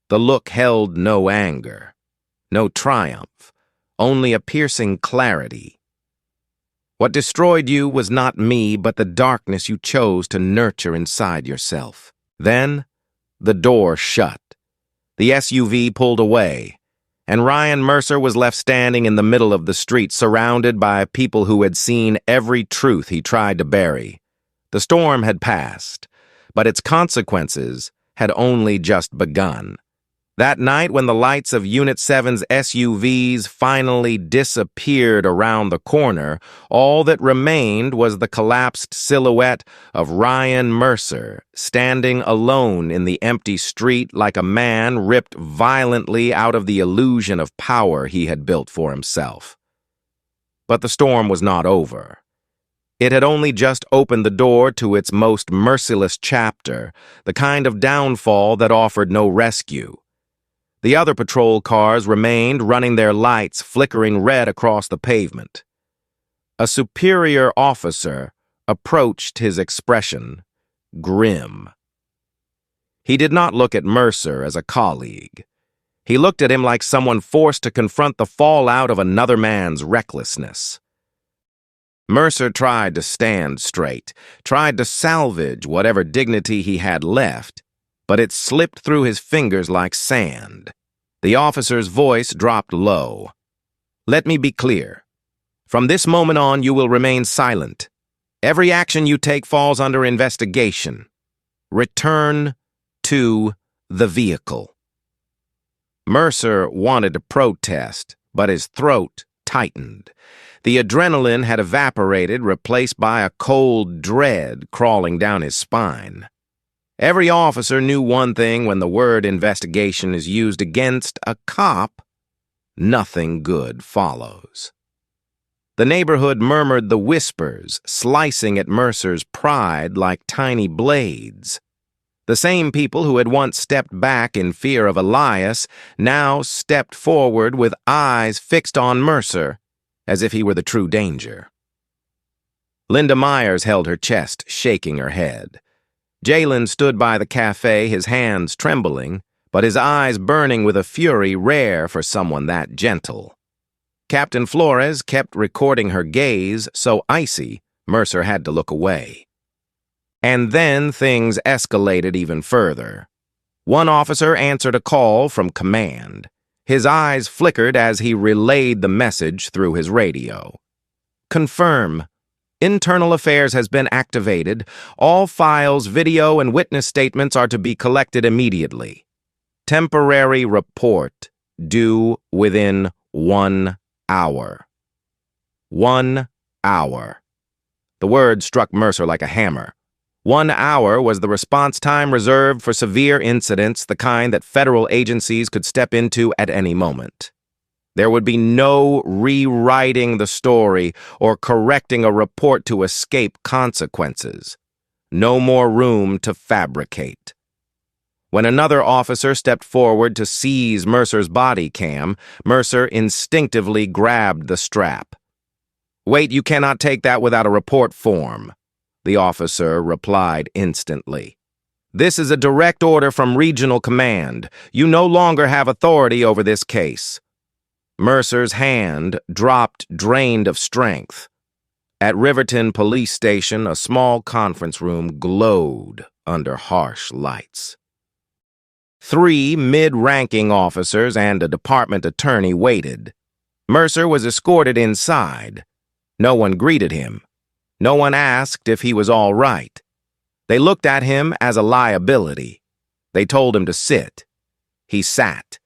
The look held no anger, no triumph, only a piercing clarity. What destroyed you was not me, but the darkness you chose to nurture inside yourself. Then, the door shut. The SUV pulled away, and Ryan Mercer was left standing in the middle of the street, surrounded by people who had seen every truth he tried to bury. The storm had passed, but its consequences had only just begun. That night, when the lights of Unit 7's SUVs finally disappeared around the corner, all that remained was the collapsed silhouette of Ryan Mercer, standing alone in the empty street like a man ripped violently out of the illusion of power he had built for himself. But the storm was not over. It had only just opened the door to its most merciless chapter, the kind of downfall that offered no rescue. The other patrol cars remained, running their lights flickering red across the pavement. A superior officer approached, his expression grim. He did not look at Mercer as a colleague. He looked at him like someone forced to confront the fallout of another man's recklessness. Mercer tried to stand straight, tried to salvage whatever dignity he had left, but it slipped through his fingers like sand. The officer's voice dropped low. Let me be clear. From this moment on, you will remain silent. Every action you take falls under investigation. Return to the vehicle. Mercer wanted to protest, but his throat tightened. The adrenaline had evaporated, replaced by a cold dread crawling down his spine. Every officer knew one thing: when the word investigation is used against a cop, nothing good follows. The neighborhood murmured the whispers, slicing at Mercer's pride like tiny blades. The same people who had once stepped back in fear of Elias now stepped forward with eyes fixed on Mercer, as if he were the true danger. Linda Myers held her chest, shaking her head. Jalen stood by the cafe, his hands trembling, but his eyes burning with a fury rare for someone that gentle. Captain Flores kept recording her gaze, so icy, Mercer had to look away. And then things escalated even further. One officer answered a call from command. His eyes flickered as he relayed the message through his radio. Confirm. Internal Affairs has been activated. All files, video, and witness statements are to be collected immediately. Temporary report due within 1 hour. 1 hour. The word struck Mercer like a hammer. 1 hour was the response time reserved for severe incidents, the kind that federal agencies could step into at any moment. There would be no rewriting the story or correcting a report to escape consequences. No more room to fabricate. When another officer stepped forward to seize Mercer's body cam, Mercer instinctively grabbed the strap. "Wait, you cannot take that without a report form," the officer replied instantly. "This is a direct order from Regional Command. You no longer have authority over this case. Mercer's hand dropped, drained of strength. At Riverton Police Station, a small conference room glowed under harsh lights. 3 mid-ranking officers and a department attorney waited. Mercer was escorted inside. No one greeted him. No one asked if he was all right. They looked at him as a liability. They told him to sit. He sat.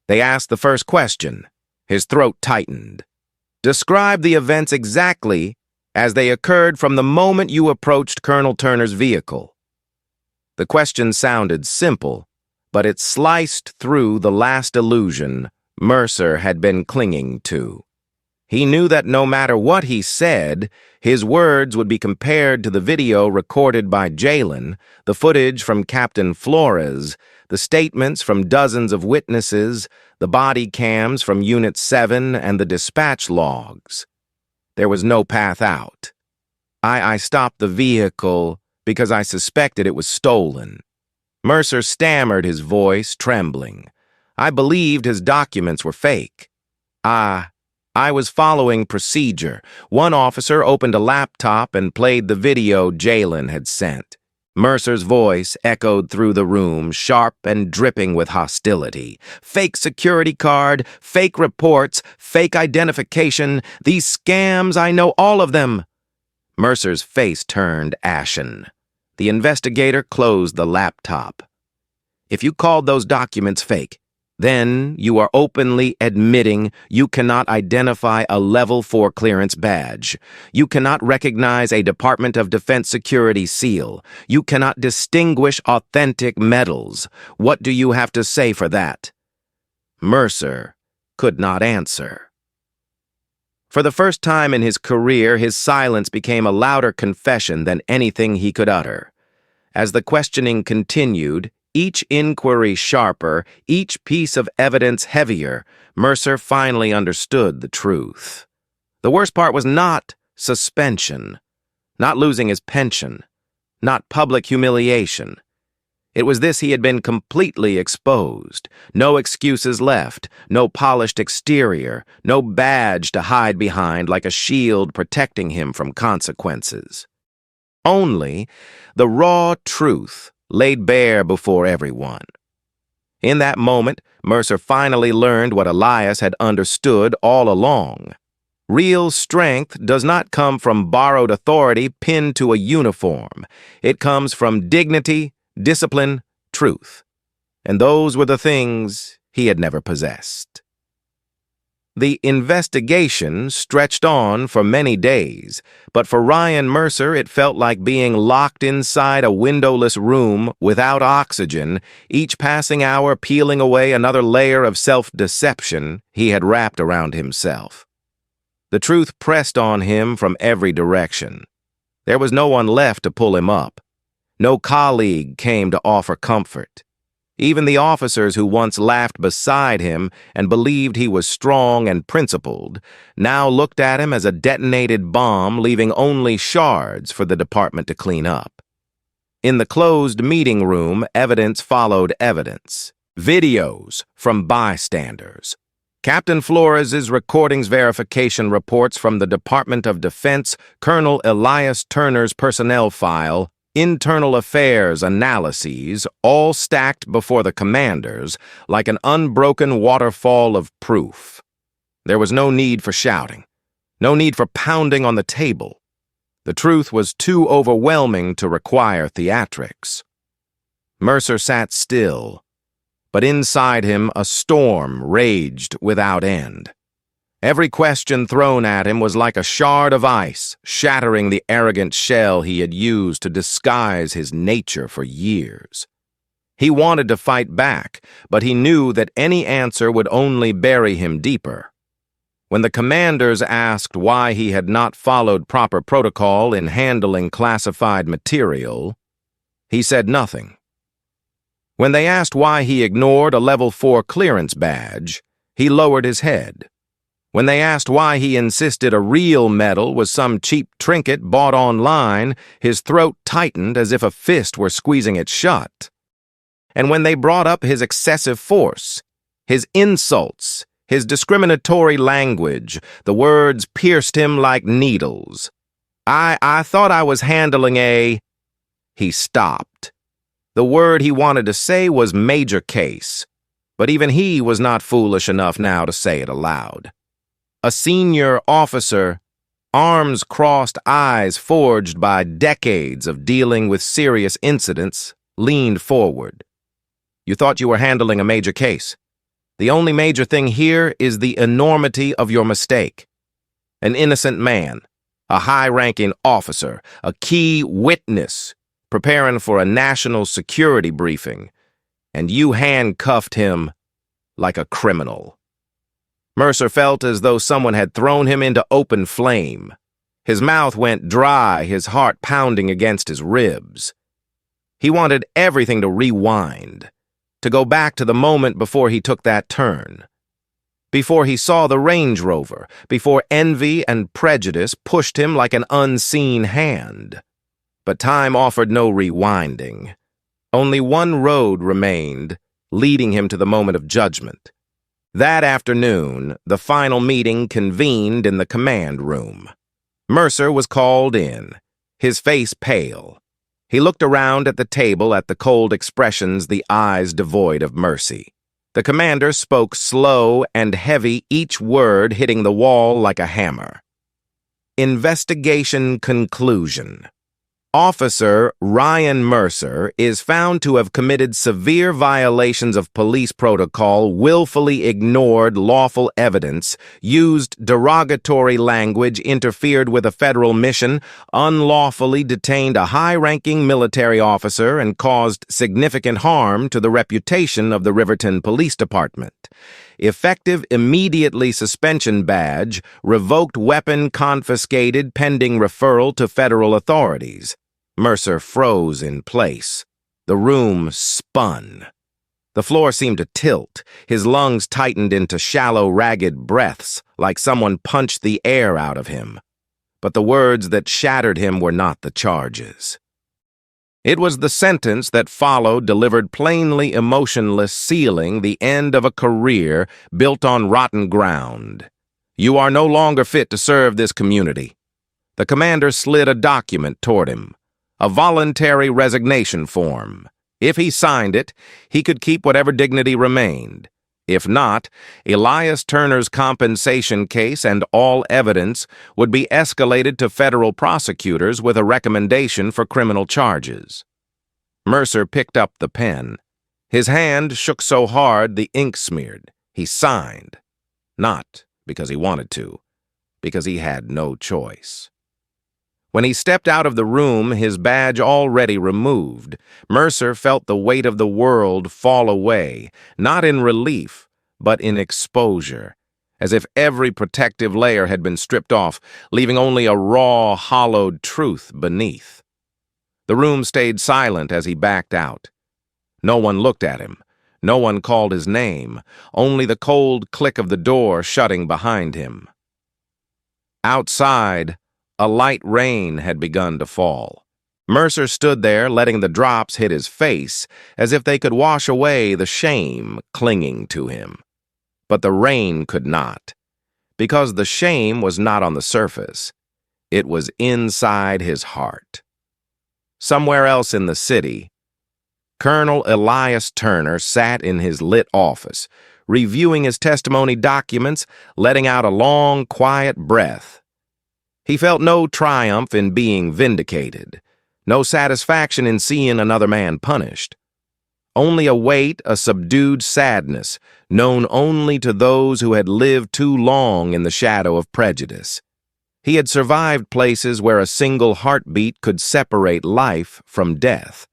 They asked the first question. His throat tightened. Describe the events exactly as they occurred from the moment you approached Colonel Turner's vehicle. The question sounded simple, but it sliced through the last illusion Mercer had been clinging to. He knew that no matter what he said, his words would be compared to the video recorded by Jalen, the footage from Captain Flores, the statements from dozens of witnesses, the body cams from Unit 7, and the dispatch logs. There was no path out. I stopped the vehicle because I suspected it was stolen. Mercer stammered, his voice trembling. I believed his documents were fake. I was following procedure. One officer opened a laptop and played the video Jalen had sent. Mercer's voice echoed through the room, sharp and dripping with hostility. Fake security card, fake reports, fake identification. These scams, I know all of them. Mercer's face turned ashen. The investigator closed the laptop. If you called those documents fake, then you are openly admitting you cannot identify a Level 4 clearance badge. You cannot recognize a Department of Defense security seal. You cannot distinguish authentic medals. What do you have to say for that? Mercer could not answer. For the first time in his career, his silence became a louder confession than anything he could utter. As the questioning continued, each inquiry sharper, each piece of evidence heavier, Mercer finally understood the truth. The worst part was not suspension, not losing his pension, not public humiliation. It was this: he had been completely exposed. No excuses left, no polished exterior, no badge to hide behind like a shield protecting him from consequences. Only the raw truth laid bare before everyone. In that moment, Mercer finally learned what Elias had understood all along. Real strength does not come from borrowed authority pinned to a uniform. It comes from dignity, discipline, truth. And those were the things he had never possessed. The investigation stretched on for many days, but for Ryan Mercer it felt like being locked inside a windowless room without oxygen, each passing hour peeling away another layer of self-deception he had wrapped around himself. The truth pressed on him from every direction. There was no one left to pull him up. No colleague came to offer comfort. Even the officers who once laughed beside him and believed he was strong and principled now looked at him as a detonated bomb, leaving only shards for the department to clean up. In the closed meeting room, evidence followed evidence. Videos from bystanders. Captain Flores's recordings verification reports from the Department of Defense, Colonel Elias Turner's personnel file, internal affairs analyses, all stacked before the commanders like an unbroken waterfall of proof. There was no need for shouting, no need for pounding on the table. The truth was too overwhelming to require theatrics. Mercer sat still, but inside him a storm raged without end. Every question thrown at him was like a shard of ice, shattering the arrogant shell he had used to disguise his nature for years. He wanted to fight back, but he knew that any answer would only bury him deeper. When the commanders asked why he had not followed proper protocol in handling classified material, he said nothing. When they asked why he ignored a Level 4 clearance badge, he lowered his head. When they asked why he insisted a real medal was some cheap trinket bought online, his throat tightened as if a fist were squeezing it shut. And when they brought up his excessive force, his insults, His discriminatory language, the words pierced him like needles. I thought I was handling a... He stopped. The word he wanted to say was major case, but even he was not foolish enough now to say it aloud. A senior officer, arms crossed, eyes forged by decades of dealing with serious incidents, leaned forward. You thought you were handling a major case. The only major thing here is the enormity of your mistake. An innocent man, a high-ranking officer, a key witness, preparing for a national security briefing, and you handcuffed him like a criminal. Mercer felt as though someone had thrown him into open flame. His mouth went dry, his heart pounding against his ribs. He wanted everything to rewind, to go back to the moment before he took that turn, before he saw the Range Rover, before envy and prejudice pushed him like an unseen hand. But time offered no rewinding. Only one road remained, leading him to the moment of judgment. That afternoon, the final meeting convened in the command room. Mercer was called in, his face pale. He looked around at the table at the cold expressions, the eyes devoid of mercy. The commander spoke slow and heavy, each word hitting the wall like a hammer. Investigation conclusion. Officer Ryan Mercer is found to have committed severe violations of police protocol, willfully ignored lawful evidence, used derogatory language, interfered with a federal mission, unlawfully detained a high-ranking military officer, and caused significant harm to the reputation of the Riverton Police Department. Effective immediately suspension badge, revoked weapon confiscated pending referral to federal authorities. Mercer froze in place. The room spun. The floor seemed to tilt. His lungs tightened into shallow, ragged breaths, like someone punched the air out of him. But the words that shattered him were not the charges. It was the sentence that followed, delivered plainly emotionless, sealing the end of a career built on rotten ground. You are no longer fit to serve this community. The commander slid a document toward him. A voluntary resignation form. If he signed it, he could keep whatever dignity remained. If not, Elias Turner's compensation case and all evidence would be escalated to federal prosecutors with a recommendation for criminal charges. Mercer picked up the pen. His hand shook so hard the ink smeared. He signed. Not because he wanted to, because he had no choice. When he stepped out of the room, his badge already removed, Mercer felt the weight of the world fall away, not in relief, but in exposure, as if every protective layer had been stripped off, leaving only a raw, hollowed truth beneath. The room stayed silent as he backed out. No one looked at him. No one called his name, only the cold click of the door shutting behind him. Outside, a light rain had begun to fall. Mercer stood there, letting the drops hit his face, as if they could wash away the shame clinging to him. But the rain could not, because the shame was not on the surface. It was inside his heart. Somewhere else in the city, Colonel Elias Turner sat in his lit office, reviewing his testimony documents, letting out a long, quiet breath. He felt no triumph in being vindicated, no satisfaction in seeing another man punished. Only a weight, a subdued sadness, known only to those who had lived too long in the shadow of prejudice. He had survived places where a single heartbeat could separate life from death.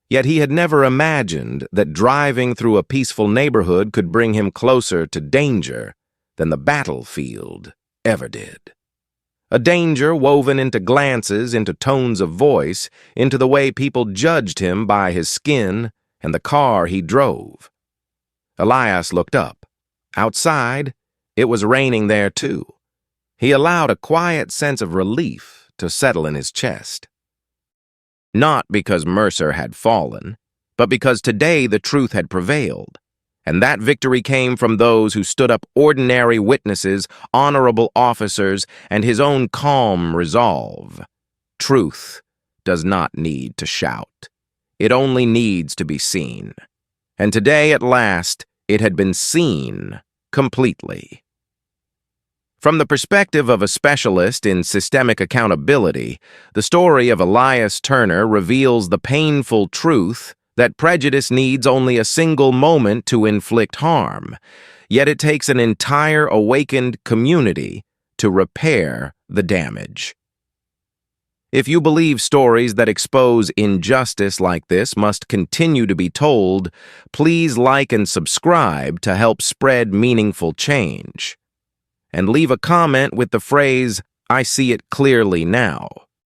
Yet he had never imagined that driving through a peaceful neighborhood could bring him closer to danger than the battlefield ever did. A danger woven into glances, into tones of voice, into the way people judged him by his skin and the car he drove. Elias looked up. Outside, it was raining there too. He allowed a quiet sense of relief to settle in his chest. Not because Mercer had fallen, but because today the truth had prevailed. And that victory came from those who stood up ordinary witnesses, honorable officers, and his own calm resolve. Truth does not need to shout. It only needs to be seen. And today, at last, it had been seen completely. From the perspective of a specialist in systemic accountability, the story of Elias Turner reveals the painful truth that prejudice needs only a single moment to inflict harm, yet it takes an entire awakened community to repair the damage. If you believe stories that expose injustice like this must continue to be told, please like and subscribe to help spread meaningful change. And leave a comment with the phrase, "I see it clearly now."